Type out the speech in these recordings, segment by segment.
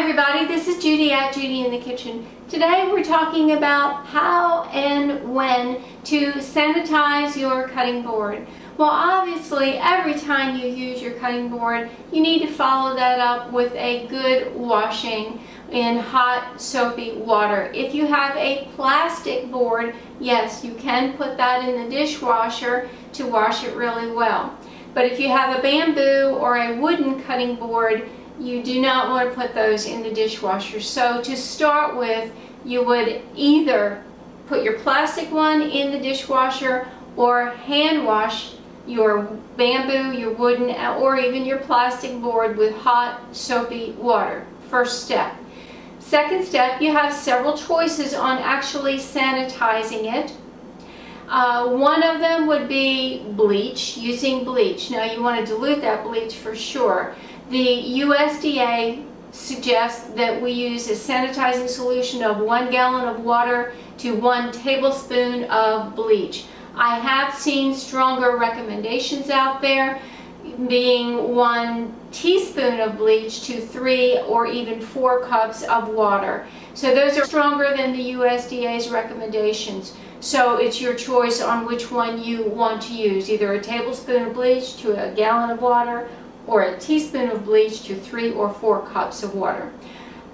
everybody, this is Judy at Judy in the Kitchen. Today we're talking about how and when to sanitize your cutting board. Well, obviously every time you use your cutting board, you need to follow that up with a good washing in hot soapy water. If you have a plastic board, yes, you can put that in the dishwasher to wash it really well. But if you have a bamboo or a wooden cutting board, you do not want to put those in the dishwasher. So to start with, you would either put your plastic one in the dishwasher or hand wash your bamboo, your wooden, or even your plastic board with hot soapy water. First step. Second step, you have several choices on actually sanitizing it. One of them would be bleach, using bleach. Now you want to dilute that bleach for sure. The USDA suggests that we use a sanitizing solution of 1 gallon of water to 1 tablespoon of bleach. I have seen stronger recommendations out there, being 1 teaspoon of bleach to 3 or even 4 cups of water. So those are stronger than the USDA's recommendations. So it's your choice on which one you want to use, either a tablespoon of bleach to a gallon of water, or a teaspoon of bleach to 3 or 4 cups of water.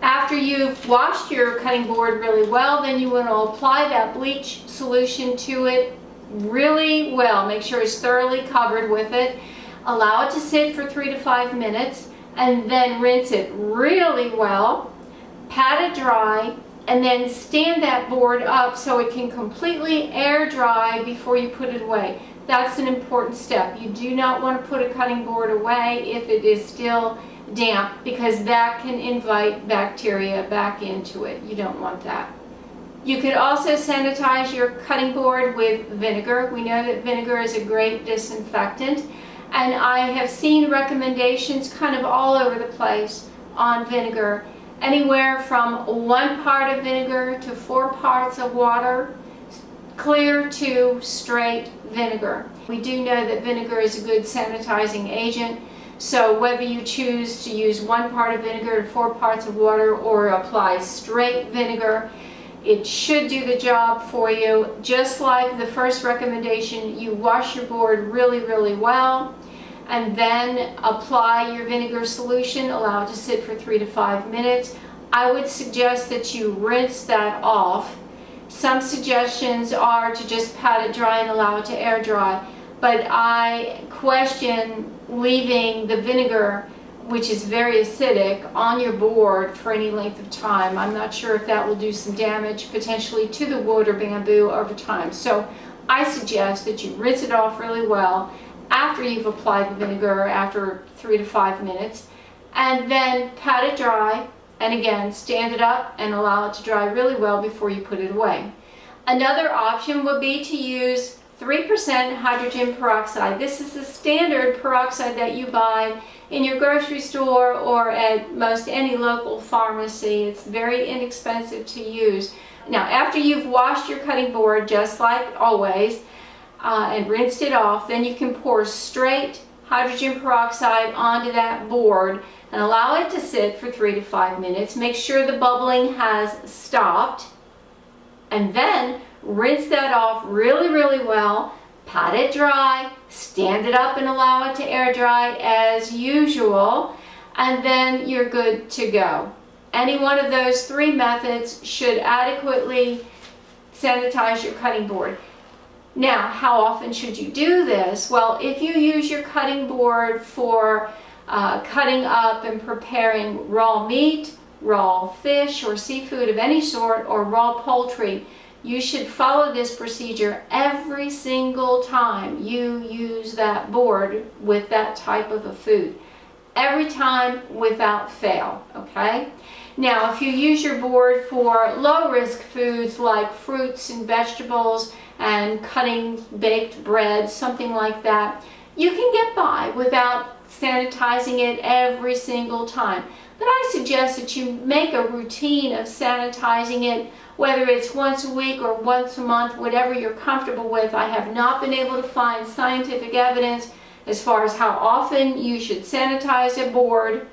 After you've washed your cutting board really well, then you want to apply that bleach solution to it really well. Make sure it's thoroughly covered with it. Allow it to sit for 3 to 5 minutes, and then rinse it really well. Pat it dry, and then stand that board up so it can completely air dry before you put it away. That's an important step. You do not want to put a cutting board away if it is still damp, because that can invite bacteria back into it. You don't want that. You could also sanitize your cutting board with vinegar. We know that vinegar is a great disinfectant, and I have seen recommendations kind of all over the place on vinegar. Anywhere from 1 part of vinegar to 4 parts of water, clear to straight vinegar. We do know that vinegar is a good sanitizing agent, so whether you choose to use 1 part of vinegar to 4 parts of water or apply straight vinegar, it should do the job for you. Just like the first recommendation, you wash your board really well, and then apply your vinegar solution. Allow it to sit for 3 to 5 minutes. I would suggest that you rinse that off. Some suggestions are to just pat it dry and allow it to air dry, but I question leaving the vinegar, which is very acidic, on your board for any length of time. I'm not sure if that will do some damage potentially to the wood or bamboo over time. So I suggest that you rinse it off really well after you've applied the vinegar, after 3 to 5 minutes, and then pat it dry. And again, stand it up and allow it to dry really well before you put it away. Another option would be to use 3% hydrogen peroxide. This is the standard peroxide that you buy in your grocery store or at most any local pharmacy. It's very inexpensive to use. Now, after you've washed your cutting board, just like always, and rinsed it off, then you can pour straight hydrogen peroxide onto that board and allow it to sit for 3 to 5 minutes. Make sure the bubbling has stopped, and then rinse that off really well. Pat it dry, stand it up and allow it to air dry as usual, and then you're good to go. Any one of those 3 methods should adequately sanitize your cutting board. Now, how often should you do this? Well, if you use your cutting board for cutting up and preparing raw meat, raw fish or seafood of any sort, or raw poultry, you should follow this procedure every single time you use that board with that type of a food. Every time without fail, okay? Now, if you use your board for low-risk foods like fruits and vegetables and cutting baked bread, something like that, you can get by without sanitizing it every single time. But I suggest that you make a routine of sanitizing it, whether it's once a week or once a month, whatever you're comfortable with. I have not been able to find scientific evidence as far as how often you should sanitize a board.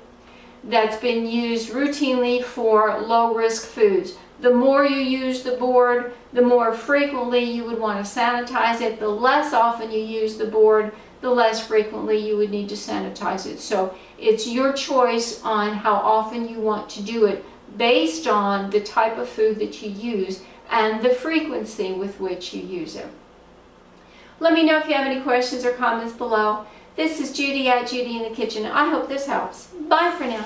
that's been used routinely for low-risk foods. The more you use the board, the more frequently you would want to sanitize it. The less often you use the board, the less frequently you would need to sanitize it. So it's your choice on how often you want to do it based on the type of food that you use and the frequency with which you use it. Let me know if you have any questions or comments below. This is Judi at Judi in the Kitchen. I hope this helps. Bye for now.